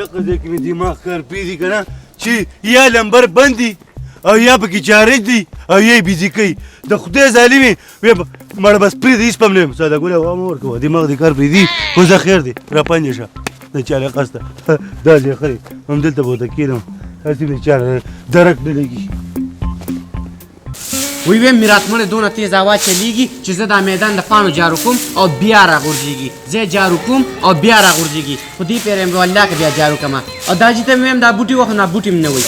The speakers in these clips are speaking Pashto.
دغه ځای کې مې دماغ کار پرېږدي که نه چې یا لمبر بند دي او یا پکې چارج دي او یا یې بیزي کوي د خدای ظالمې ویې مړه بس پرېږده هېڅ پم نه یم ساده ګله وا مه ورکوه دماغ دې کار پرېږدي خو زه خیر دی را پنجه شه د چا له قصده دا ځای ښه دی همدلته به ورته کښېنم هسې مې چا درک نه لګي وی ویم میرات مړی دونه تیز هوا چلیږي چې زه دا میدان د پاڼو جارو کوم او بیا راغورځېږي زه جارو کوم او بیا راغورځېږي خو دې پیر یم والله که بیا جارو کړمه او دا چې ته مې ویم دا بوټي وخت نه بوټي م نه وی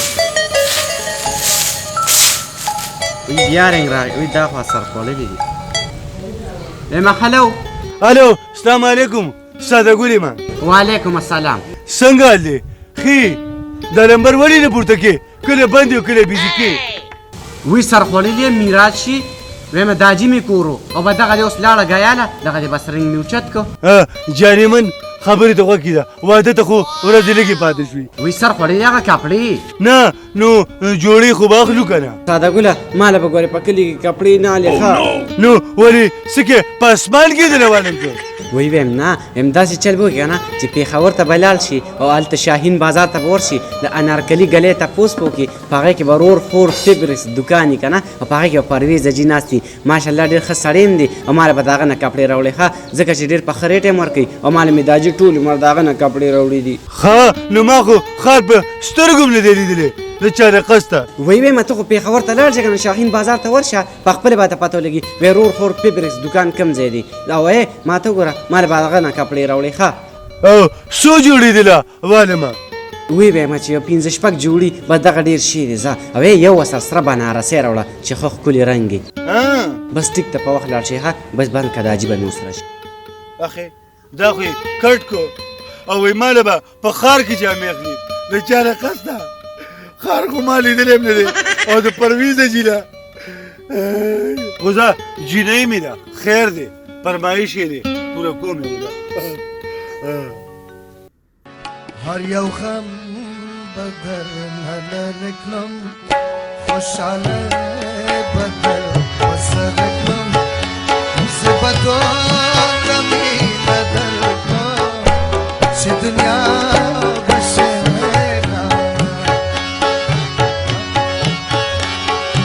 وی بیا رنګ راغی وی دا خو سر خوړلي دي وایم هلو الو السلام علیکم ساده ګلې ما وعلیکم السلام څنګه حال دی ښې دا لمبر ولې نه پورته کې کله بند او کله بیزي کې وی سرخوړلي میرات شي ویم داجي مې کورو او به دغه دې اوس لاړه ګیاله دغه دې بس رنګ مې اوچت کو جانمن خبرې ته غوږ کېده واده ته خو ورځې لږې پاتې شوې وی سرخوړلي هغه کپړې نه نو جوړې خو به اخلو که نه ساده ګله ماله به ګورې په کلي کې کپړې نه هلې ښه نو ولې څه کې په اسمان کې دې روانم که وی ویم نه ویم داسې چل به وکړي که نه چې پېښور ته به لاړ شي او هلته شاهین بازار ته به ورشي د انارکلي ګلۍ تپوس به وکړي په هغې کې به رور خور فبرس دوکان وي که نه او په هغې کې به پرویز اجي ناست وي ماشاءالله ډېر ښه سړی م دی او ما له به د هغه نه کپړې راوړې ښه ځکه چې ډېر په ښه ریټ یې ورکوي او ما له مې داجي ټول عمر د هغه نه کپړې راوړي دي ښه نو ما خو ښار په سترګو م نه دی لیدلی د چا د قصده وی ویم ته خو پېښور ته لاړ شې که نه شاهین بازار ته ورشه په خپلې به ته پته ولګي وی رور خور فبرس دوکان کوم ځای دی او وی ما ته وګوره ما له به هغه نه کپړې راوړې ښه او څو جوړې دي لا والمه وی ویم چې یو پنځه شپږ جوړي بس دغه ډېر شي دی ځه او یو ورسره سره بنارسۍ راوړه چې ښه ښکلي رنګ وي بس ټیک ته په وخت لاړ شي ښه بس بند که دا عجیبه مې ورسره شي اخې دا خو یې کټ کو او وایي ما له به په ښار کې جامې اخلي د چا له قصده ښار خو ما لیدلی هم نه دی او د پرویز اجي له خو زه جینۍ مې ده خیر دی فرمایش یې دی پوره کوم یې ده هر یو غم به درنه لرې کړم خوشحاله به درسره کړم زه به دومره مینه درکړم چې دنیا به شعرنا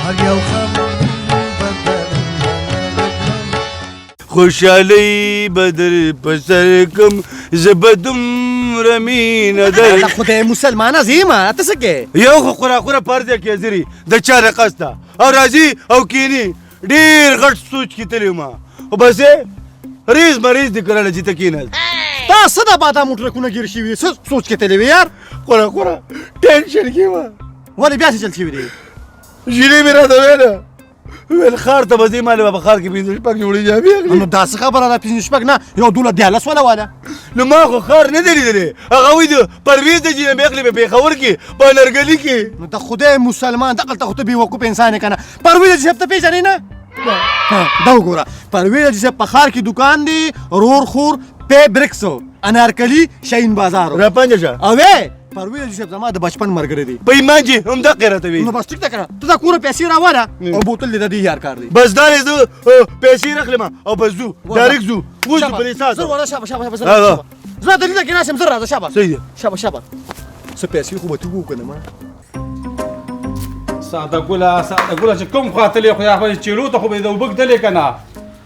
هر یو غم به درنه لرې کړم خوشحالۍ به در په سر کړم زه به دومره مینه در خدای مسلمانه زیمه ته څه کې یو خو خوراکونه پرده کې حاضري د چا د قصده او راځي او کینی ډېر غټ سوچ کې تللی ما خو بس ریز مریض دې کړله چې ته کېناست تا څه د بادامو ټرکونه ګیر شوي دي څه سوچ کې تللی وې یار خوراکونه ټینشن کې وه ولې بیا څه چل شوي دي ژیرې مې راته ویله ویل ښار ته به ځې ما له به ښار کې پنځه شپږ جوړې جامې اخلي نو دا څه خبره ده پنځه شپږ نه یو دوله دیارلس والا واله نو ما خو ښار نه دی لیدلی هغه وایي د پرویز د جینه مې اخلي په پېښور کې په انرګلي کې نو د خدای مسلمان دغلته خو ته بېوقوف انسان یې که نه پرویز حاجي صاحب ته پېژنې نه دا وګوره پرویز حاجي صاحب په ښار کې دوکان دی رور خور پی برکسو انارکلي شاهین بازار را پنجه شه اوې پرویز حاجي صاحب زما د بچپن ملګری دی په ایمان چې همدقې راته وایي نو بس ټیک ده که نه ته دا کوره پیسې راوړه او بوتل دې د دې یار کار دی بس دا دی زه پیسې راخلم او بس ځو ډایرکټ ځو اوس ځو په زر وړه شابه شابه زه دلته کې ناست یم زر راځه شابه صحیح دی شابه شابه څه پیسې خو به ته وکړه ما ساده ګله چې کوم خواته خو یا چیرو ته خو به د اوبه ږدلې که نه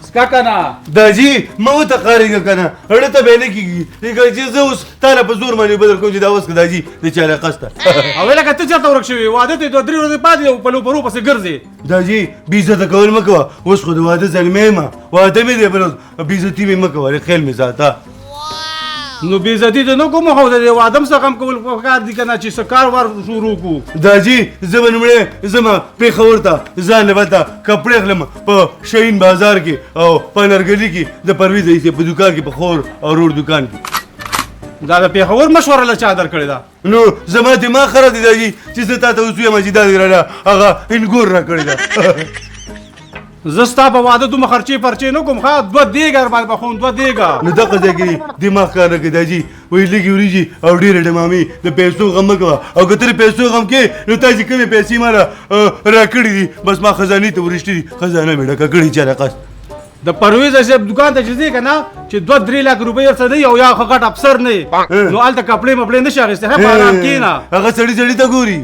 سکا که نه داجي ما وتقارېږه که نه اړه ته به نه کېږي لکه چې زه اوس تا له په زور باندې بدل کوم چې دا اوس که داجي د چا له قصده او لکه ته چېرته ورک شوې واده ته 2-3 ورځې پاتې او پلو پرو پسې ګرځې داجي بېعزته کول مه کوه اوس خو د واده زلمی یم واده مې دی بل بېعزتي مې مه کوه خیال مې ساته نو بېعزتي دې نه کوم خو د واده هم څه غم کول پکار دي که نه چې څه کار ور شروع کړو داجي زه به لومړی ځمه پېښور ته ځان له بته کپړې اخلم په شاهین بازار کې او په انرګلي کې د پرویز ایسې په دوکان کې په خور او رور دوکان کې دا د پېښور مشوره له چا درکړې ده نو زما دماغ خراب دی داجي چې زه تا ته اوس ویم چې دا دې راله هغه انګور را کړې ده زه ستا په واده دومره خرچې پرچې نه کوم ښه 2 دیګه باندې بخون 2 دیګه نو دغه ځای کې دماغ کار نه کوي داجي وایي لږې وریجې او ډېرې ډمامې د پیسو غم مه کوه او که ته د پیسو غم کې نو تا چې کومې پیسې ما را کړي دي بس ما خزانې ته ورشتې دي خزانه مې ډکه کړې چا له قصد د پرویز صاحب دکان ته چې ځې کنه چې 2-3 لک روپۍ ورسره دی او یا غټ افسر نه نو هلته کپړې مپړې نشي اخیستی ښه په ارام کښېنه هغه سړي سړي ته ګوري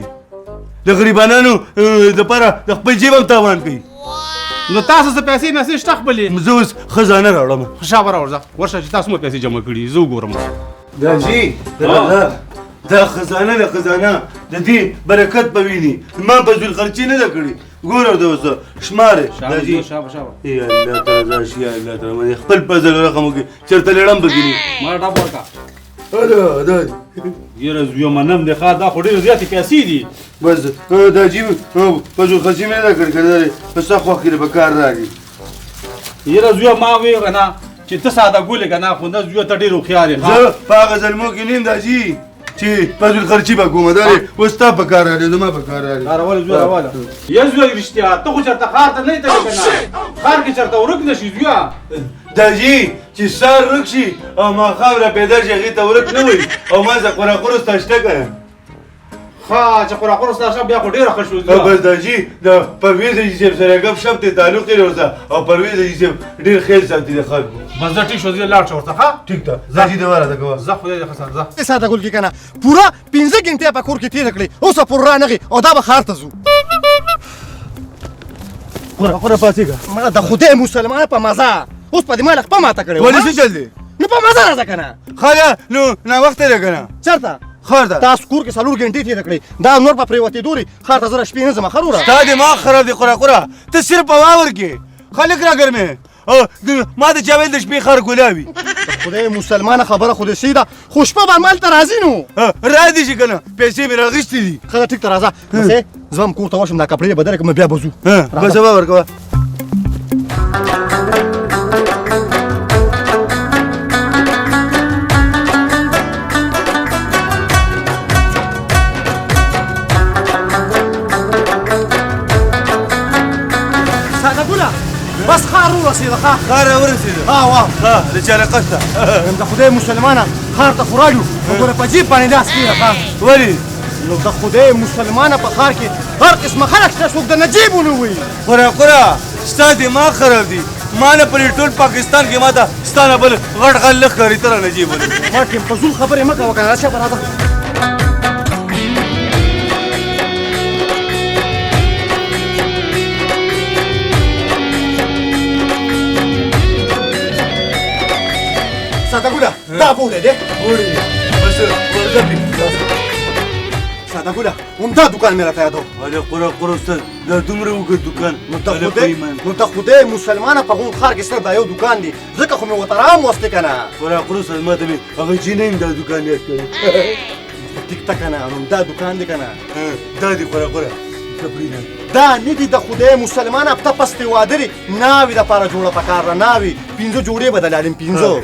د غریبانانو دپاره د خپل جیب هم تاوان کوي نو تاسو څه پیسې میسې شته خپلې زه اوس خزانه راوړم شابه راوړه ورشه چې تاسو مو پیسې جمع کړي زه وګورم دا جي دا خزانه ده خزانه د دې برکت به ویني ما په ځل خرچې نه ده کړې ګوره دا اوس شمارې دا جي شابه یا الله تعالی راشي یا الله تعالی خپل پزل رقم کې چرته لړم بګینی ما ډاپ ورکا دا یره زوی منم د ښه دا خو ډېرې زیاتې پیسې دي بس دا جي په ځل خرچې مې نه کړې کنه په څه خو کې به کار راغی یره زوی ما وی کنه چې ته ساده ګولې کنه خو نه زوی ته ډېر هوښیار یې زه په هغه ظلمو کې نیم دا جي چې په ځل خرچې به کومه دا اوس تا په کار راغلی زما په کار راغلی راول زوی راول یا زوی رښتیا ته خو چېرته ښار ته نه یې تللی کنه ښار کې چېرته ورک نه شي زویه دا جي چې سار ورک شي او ماښام را پیدا شي هغې ته ورک نه وي او ما زه خوراکونو ستا شته که نه ښه چې خوراکونو ستا شته بیا خو ډېره ښه شو بس دا جي د پرویز حاجي صاحب سره ګپ شپ دی تعلق یې ورسه او پرویز حاجي صاحب ډېر خیال ساتي د خلکو بس زه ټیک شو زه لاړ شه ورته ښه ټیک ده دا جي دواره ده کوه زه خدای دې ښه سات زه ساده ګل کې کنه پورا 15 غنټې په کور کې تیر کړې اوس پر را نغي او دا به خار ته ځو خوره پاسېږه ما د خدای مسلمان په مزه اوس په دې مال خپل ماته کړې ولې څه چل دی نو په مزه راځه کنه خاله نو ناوخته ده که نه چرته خیر ده تاسو کور کې 4 غنټې تیر کړې دا نور په پریوتې دوري خار ته زره شپې نه زما خروره ستا دماغ خراب دی خوره ته صرف په واور کې خلک را ګرمې او ما د چا ویل د شپې خر ګلابي خدای مسلمانه خبره خو دې سیده خو شپه به مال ته راځي نو راځي چې که نه پیسې مې راغېستې دي ښه ده ټیک ته راځه بس زما کور ته وشم دا کپړې بدله کړم بیا به ځو بس سبا ورکوه ساده ګله بس خار ورسېده خار راورسېده واه د چا رقص ته د خدای مسلمانه خار ته خو راړو وګوره په جیب باندې داس کېږه ولې نو د خدای مسلمانه په ښار کې هر قسمه خلک شته څوک د نجیب ونه وي خوره ستا دماغ خراب دی ما نه په ټول پاکستان کې ما ته ستا نه بل غټ غل ښکاري ته رانه جیب ولې ما ټیم فضول خبرې مه کوه کنه راشه به راځه ساده ګوله دا بوله دی وړي بس ورځه ساده ګوله همدا دوکان مې راته یادو هله خوره استاد دا دومره اوږد دوکان نو ته خدای مسلمانه په غون ښار کې صرف دا یو دوکان دی ځکه خو مې ورته راوستې که نه خوره استاد ما ته مې هغه چې نه یم دا دوکان یاد کړی ټیک ته که نه نو دا دوکان دی که نه دا دی خوره دا نه دي د خدای مسلمانه ته پستې وادرې ناوې دپاره جوړه پکار ده ناوې 15 جوړې به دلالیم 15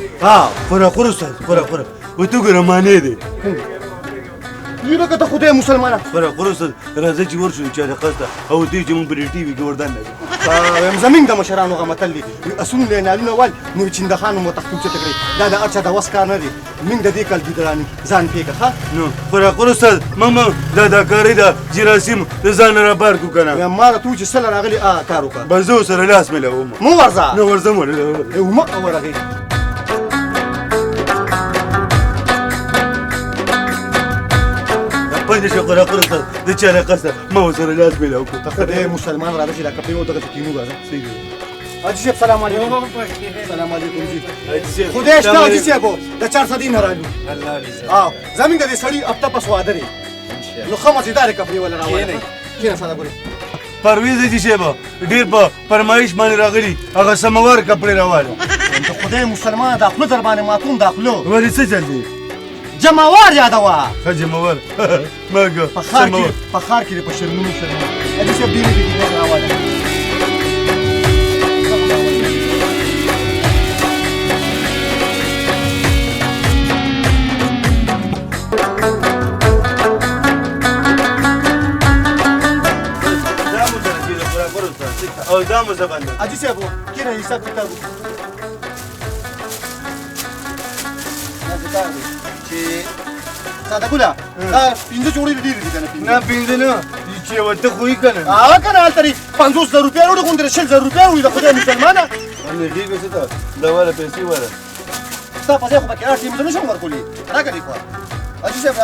خوره استاد خوره و ته ګوره معنی دی یې لکه د خدای مسلمانه خوره استاد راځه چې ورشو چا رقص ته او دوی چې مونږ په ټي وي کې وردان وایم زمونږ د مشرانو هغه متل دی اسونه له نالونه ول نو چندخانو مو تختم چته کړی دا د هر چا د وس کار نه دی موږ د دې کال ګیدراني ځان پیګه ښه نو خوره استاد موږ دا کاری د جراسیم د ځان را بار کو کنه ما راته چې سره راغلی کار وکړه بس زه سره لاس مې لوم مو ورځه نو ورځم ولې او ما اورغی پنځه خوره استاد د چا رقص ما سره لاس مې لوم ته خدای مسلمان را دې دا کپې و دغه کینو راځه حاجی صاحب سلام علیکم سلام علیکم جی خدای شته حاجی صاحب د 400 دینار رالو الله دې زمين د دې سړی اپتا پس وادري نو خمسه دار کپې ولا راوړل کینه ساده ګوري پرویز حاجي صاحب ډیر په فرمایش باندې راغلی هغه سموار کپڑے راواله ته خدای مسلمان داخلو در باندې ماتون داخلو ولې څه چل دی جماوار یادوا جماوار ماګه په خار کې په شرمونو حاجی صاحب دې راواله او دا مو زبانه حاجی صاحب کینه حساب کتاب چې ساده ګوله دا 15 جوړې ډېرې دي کنه نه 15 نه چې وته خوې کنه کنه ترې 50,000 روپۍ وروړي غوندې 60,000 روپۍ وړي د خدای مسلمانه نه کېږي څه ته دا والا پیسې وره ستا په ځای خو پکې راټیم زه نشم ورکولی راکړه دې خوا حاجي صاحب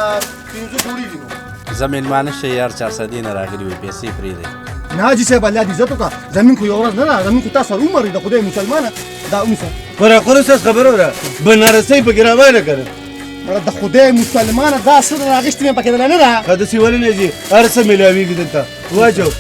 500 جوړېږي نو زه مېلمانه شئ یار 400 نه راغلي وي پیسې پرېږدئ نه حاجي صاحب الله دې عزت وکړه زمین خو یو ورځ نه ده زمین خو تا سره عمر د خدای مسلمانه دا ونیسه خورا ستاسو خبره وره بنارسۍ پکې روانه که مړه د خدای مسلمانه دا څه راغېشتې مې پکې دله نه ده ښه داسې ولې نه ځي هر څه میلاوېږي دلته واچو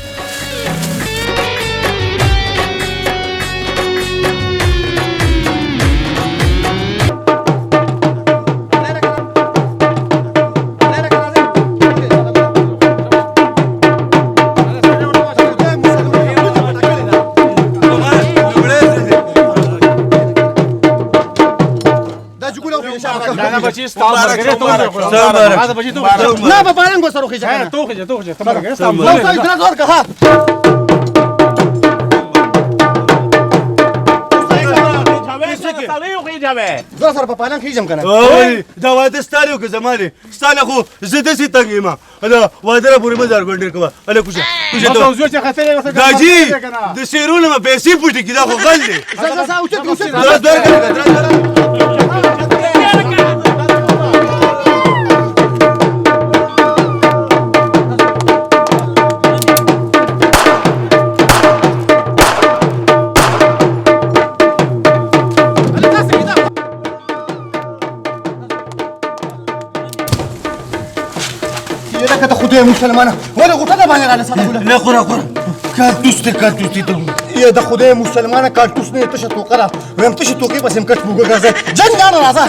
دا بچی ستاسو مرګره دا بچی ته نه په پالنګ وسره خېږه ها ته خېږه ته مرګره ستاسو نو ځای درځ ورکه ها زه سره په پالنګ خېږم که نه دا واده ستا دی او که زما دی ستا نه خو زه داسې تنګ یم دا واده را پورې مه زارګنډېر کوه هله کوشه داجي د شعرونو مه پیسې پوټې کړي دا خو غل دی زه اوچت اوچت درز ورکړه خدای مسلمانه ولې غوټه ده باندې راله ساده نه خوره کارتوس دی ته یا د خدای مسلمانه کارتوس نه تشه توقه ده ویم تشه توقې پسې م کټ موږه ګرځئ جنګانه راځه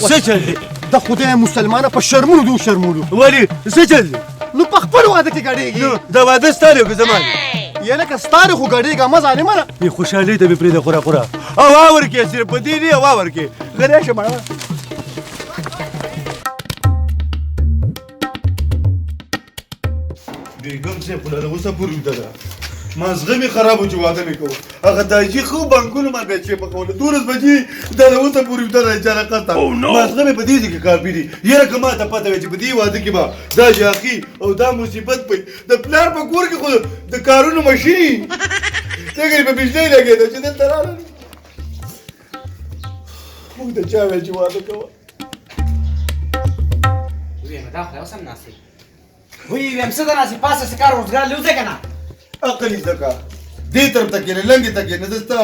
څه چل دی د خدای مسلمانه په شرمونو دو شرمولو ولې څه چل دی نو په خپل واده کې ګډېږي نو دا واده ستا دی او که زما دی یا لکه ستا دی خو ګډېږه مه ظالمانه خوشحالۍ ته مې پرېږده خوره او واورکې صرف په دې نه واورکې غلی شه مړه بیګم صاحب خو لا د اوسه پورې ویده ده مازغه مې خراب و چې واده مې کوو هغه داجي خو بانکونه ما بیا چې پخوله 12 بجې دا د اوسه پورې ویده ده جرقه ته مازغه مې په دې ځای کې کار پېدي یاره که ما ته پته وی چې په دې واده کې به دا جاخي او دا مصیبت پی د پلار په کور کې خو د کارونو مشین څنګه په بجلی لګېده چې دلته راغلل موږ د چا ویل چې واده کوه ویم دا خو اوس هم ناست دی ویم څه ده ناست پاسه څه کار روزګار لوځی که نه عقل یې زده کړه دې طرف ته کښېنه لنګې ته کښېنه زه ستا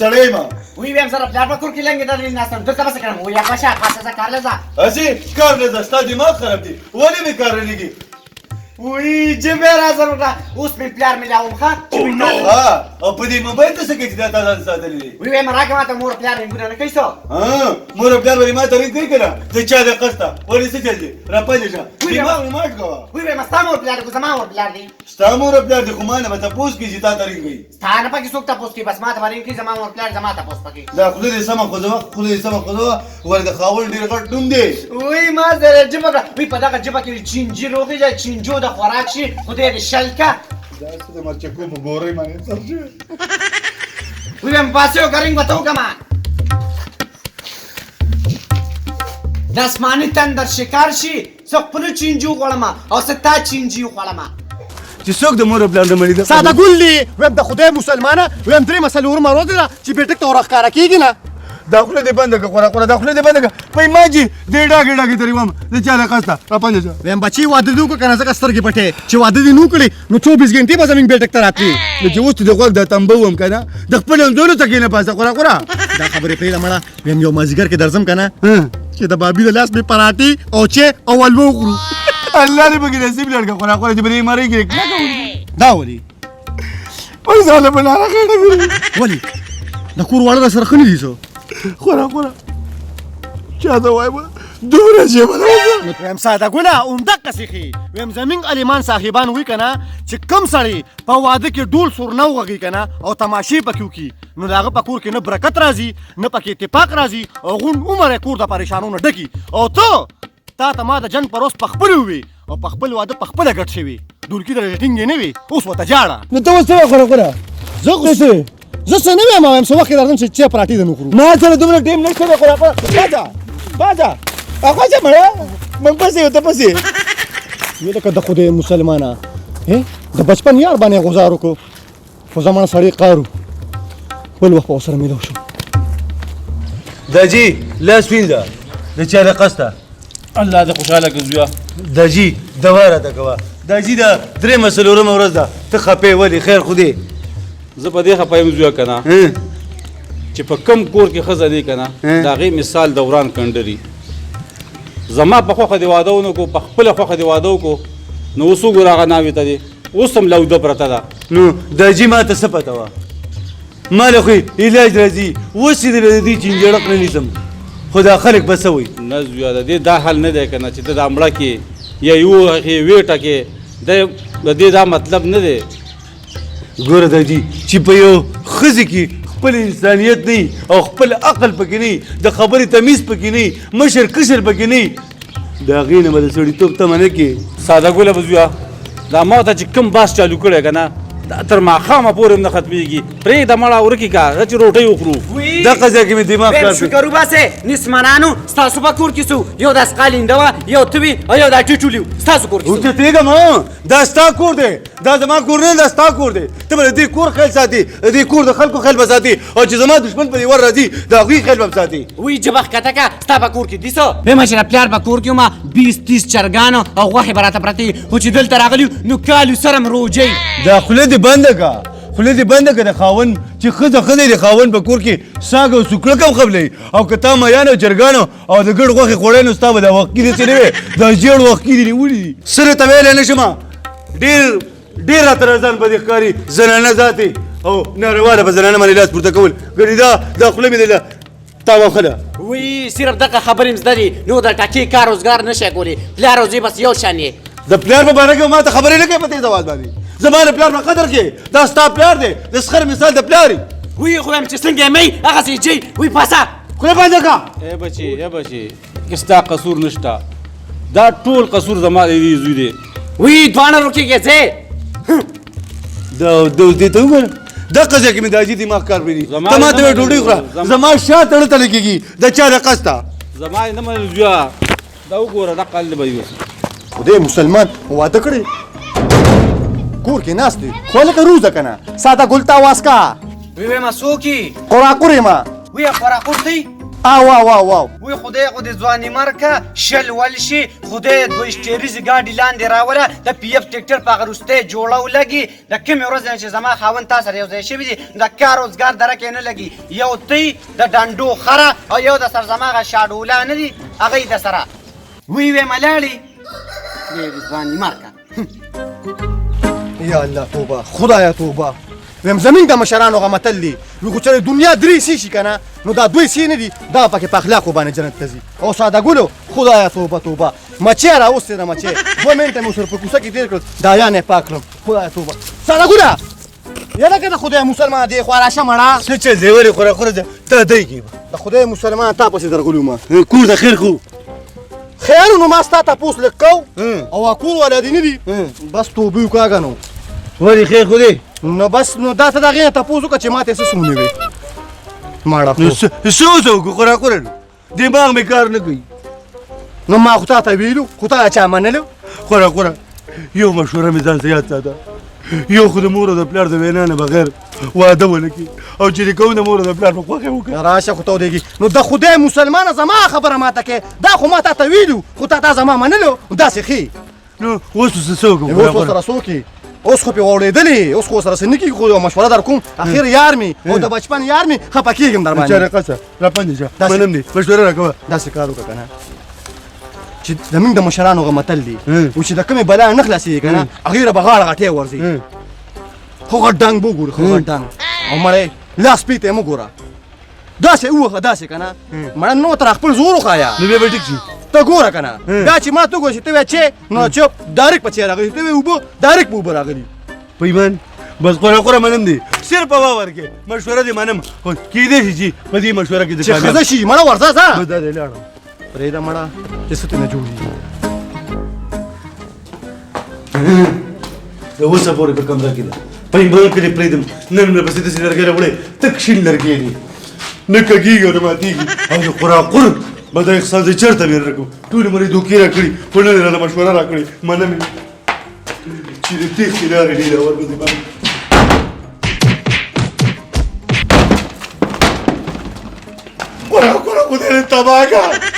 سړی یم ویم سره پلار په کور کې لنګې ډډې ناستم دلته به څه کړم ویا پاشه پاسه څه کار لځه هسې کار نه ځه ستا دماغ خراب دی ولې مې کار نه لګي وی جبه را زر وکړه اوس مې پلار مې لاوم ښه ها او په دې موبایل ته څه کوي چې دا تا ځان ساتلی دی وی وایم راکړه ماته مور پلار رنګونه نه کوي څه مور او پلار به دې ما ته رنګ کوي که نه د چا د قسته ولې څه چل دی راپلې شه دماغ مې مات کوه وی وایم ستا مور پلار دی که زما مور پلار دی ستا مور او پلار دې خو ما نه به تپوس کړي چې تا ته رنګ کوي ستا نه پکې څوک تپوس کوي بس ما ته به رنګ کوي زما مور پلار زما تپوس پکې دا خدای دې سمه خوځوه ولې د خاوند ډېر غټ نوم دی وی ما سره جبه کړه وی په دغه جبه کې چینجي روغې ده چینجو د خوراک شي خدای دې شل که دا څه د مرچکو په ګورۍ باندې سر شوی وی وایم پاسې وکړه رنګ به ته وکړمه د اسماني تندر شکار شي زه خپلو چینجو غواړم او زه تا چینجي وخوړم چې څوک د مور او پلار نه مړي ده ساده ګل دی ویم د خدای مسلمانه ویم درې مسلې ورمه ورځې ده چې بیټک ته ورښکاره کېږي نه دا خوله دې بنده کړه خورا دا خوله دې بنده کړه په ما چې دې ډاګې ډاګې ترې وم د چا له قسته را پنځه شه ویم بچي واده دې وکړه که نه ځکه سترګې پټې چې واده دې نه وکړې نو 24 غنټې به زموږ بیټک ته راتلې نو چې اوس د غوږ د تنبه وم که نه د خپل همزولو ته کښېنه پاسه خورا دا خبرې پرېږده مړه ویم یو مازدیګر کې درځم که نه چې د بابي د لاس مې پراټې او چې او حلوه وخورو الله دې پکې نصیب لړکه خورا چې به دې مرۍ کې دا ولي ځاله به لاره خېړه ولي د کور واړه در سره ښه نه دي څه خورا چا ته وایم دومره ژبه ده ویم ساده ګله همدقسې ښې ویم زموږ علیمان صاحبان وایي که نه چې کم سړی په واده کې ډول سورنه وغږي که نه او تماشې پکې وکړي نو د هغه په کور کې نه برکت راځي نه پکې اتفاق راځي او غون عمر یې کور د پریشانونو ډکي او تا ته ما د جنګ پر اوس پخپلې ووې او په خپل واده پخپله ګډ شوي دولکي درجه ټینګې نه وي اوس ورته جاړه نو ته اوس څه خورا زه څه نه ویم وایم څه وخت کې درځم چې چای پراټې د نه خورو ما سره دومره ټیم نشته دی خورا باځه هغه څه مړه موږ پسې یو ته پسې ویې لکه د خدای مسلمانه د بچپن یار باندې غزار وکړو خو زمانه سړی قارو بل وخت به ورسره میلاو شو دا جي لاس وینځه د چا له قسته الله دې خوشحاله کړي زویا دا جي دوا راته کوه دا جي دا درېیمه څلورمه ورځ ده ته خپې ولې خیر خو دې زه په دې خپه یم زویا که نه چې په کم کور کې ښځه دی که نه د هغې مثال دوران کنډري زما په خوښه دې واده ونه کړو په خپله خوښه دې واده وکړو نو اوس وګوره هغه ناوې ته دی اوس هم لوده پرته ده نو دا جي ما ته څه پته وه ما له خو علاج راځي اوس یې د دې چینجړک نه نیسم خو دا خلک به څه وایي نه زویا د دې دا حل نه دی که نه چې ته دا مړه کې یا یو ویټه کې د دې دا مطلب نه دی ګوره دا جي چې په یو ښځې کې خپل انسانیت نه او خپل عقل پکې نه د خبرې تمیز پکې نه مشر کشر پکې نه د هغې نه به د سړیتوب تمه نه کې ساده ګله به زویا دا ما ته چې کوم باس چالو کړی که نه دا تر ماښامه پورې هم نه ختمېږي پرېږده مړه ورکې کا چې روټۍ وخورو دغه ځای کې مې دماغ کار کوي شکر وباسئ نسمنانو ستاسو په کور کې څو یو دا سقالینده وه یو ته وي او یو دا ټیټولي و ستاسو کور کې څو اوچتېږم دا ستا کور دی دا زما کور نه دا ستا کور دی ته به د دې کور خیال ساتي د دې کور د خلکو خیال به ساتي او چې زما دښمن په دې ور راځي د هغوی خیال به ساتي وی جبه ښکته که ستا په کور کې دي څه ویمه چې د پلار په کور کې ومه 20-30 چرګانو او غوښې به راته پرتې خو چې دلته راغلي نو کالو سره م روجۍ دا خوله دې بنده که خوله دې بنده که د خاوند چې ښځه د خاوند په کور کې ساګ او سوکړه کم خبلوي او که تا میانو چرګانو او د ګډ غوښې خوړی نو ستا به دا وقتي داسې نه وې دا ژیړ وقتي دې نیولي دي سره ته ویلی نه شم ډېر راته رضان په دې ښکاري زنانه ذاتې او نارواله په زنانه باندې لاس پورته کول ګنې دا خوله مې د تاوه ښه ده وی صرف دغه خبرې م زده دي نو د ټکې کار روزګار نه شی کولی پلار او زوی بس یو شان یې د پلار په باره کې ما ته خبرې نه کوې په تیز اواز باندې زما د پلار په قدر کې دا ستا پلار دی د سخر مثال د پلار یې وی خو یم چې څنګه یې مئ هغسې جئ وی پاسه خوله بنده که ای بچي که ستا قصور نشته دا ټول قصور زما د دې زوی دی وی دواړه روکېږې ځې دا اوس دې ته وګوره دغه ځای کې مې د حاجي دماغ کار پرېږدي ته ما ته وایې ډوډۍ خوره زما شا تړه تړه کېږي د چا د قسته زما یې نه منل زویا دا وګوره دا قال به یې خدای مسلمان واده کړی کور کې ناست دی خو لکه روزه که نه ساده ګل ته آواز کا وی ویمه څوک یې قراقور یم وی خوراقور دی واو وی خدای خو دې ځواني مرکه شل ول شي خدای دوی سټیریز ګاډي لاندې راوله د پی اف ټیکټر په هغه وروستی جوړه ولګي د کومې ورځې نه چې زما خاوند تا سره یو ځای شوي دي د کار روزګار دره کې نه لګي یو تی د ډنډو خره او یو د سر زما هغه شاډوله نه دي هغه یې د سره وی ویمه لاړې دې ځواني مرکه یا الله توبه خدایا توبه ویم زمین د مشرانو هغه متل دی وی خو چې د دنیا درې سی شي که نه نو دا دوی سی نه دي دا پکې په اخلاقو باندې جنت ته ځي او ساده ګلو خدایا توبه مچۍ راوستې ده مچۍ 2 منټه مې ورسره په کوڅه کې تېر کړل دا یان یې پاک کړم خدایا توبه ساده ګله یاده که د خدای مسلمان دی خو راشه مړه څه چې زیورې خوره ده ته دی کې د خدای مسلمان تا پسې درغلي ما کور د خیر خو خیر نو ما ستا تپوس لږ کو او کور والا دي نه دي بس توبې وکړه نو ولې خیر خو دی نو بس نو دا ته د هغې نه تپوس وکړه چې ما ته څه سونې وې ماړه څه وکړو خوراکونه دماغ مې کار نه کوي نو ما خو تا ته ویلو خو تا چا منلو خوره یو مشوره مې ځان ته یاد ساته یو خو د مور او د پلار د وینا نه بغیر واده ونه کړي او چې کوم د مور د پلار په خوښه وکړي راشه خو ته ودرېږي نو د خدای مسلمانه زما خبره ماته کې دا خو ما تا ته ویلو خو تا زما منلو داسې ښې نو اوس څه وکړو اوس ورسره څوک اوس خو پې واورېدلې اوس خو ورسره څه نه کېږي خو مشوره در کوم اخر یار مې او د بچپن یار مې خفه کېږم در باندې چاره قصه را پندې شه منم دي مشوره راکوه داسې کار وکړه که نه چې زمونږ د مشرانو هغه متل دی و چې د کومې بلا نه خلاصېږي که نه هغې له به غاړه غټې ورځي خو غټ ډنګ به وګوري خو غټ ډنګ او مړی لاس پې ته یې مه ګوره داسې ووهه داسې که نه مړه نو تر خپل زور وښایه نو بیا به ټیک شي ته ګوره که نه دا چې ما ته وګوره چې ته وایې چې نو چپ ډایرکټ په څې راغلي ته وایې اوبه ډایرکټ په اوبه راغلي په ایمان بس خوره منم دي صرف هوا ورکې مشوره دې منم خو کېدای شي چې په دې مشوره کې د چې ښځه شي مړه ورځه ځه دا دې لاړم پرېږده مړه چې څه ترې نه جوړېږي د اوسه پورې په کمره کې ده په ایمان کې دې پرېږدم نن مې پسې داسې لرګی راوړی تک شین لرګی دي نه کږېږي او نه ماتېږي او د قراقر به دا احسان زه چېرته بېر رکړم ټولې مړې دوکې را کړي خو نه دې راته مشوره را کړې منم یې چې د تېښتې لارې ډېره ورپسې باندې قراقر خدای دې تباه کړه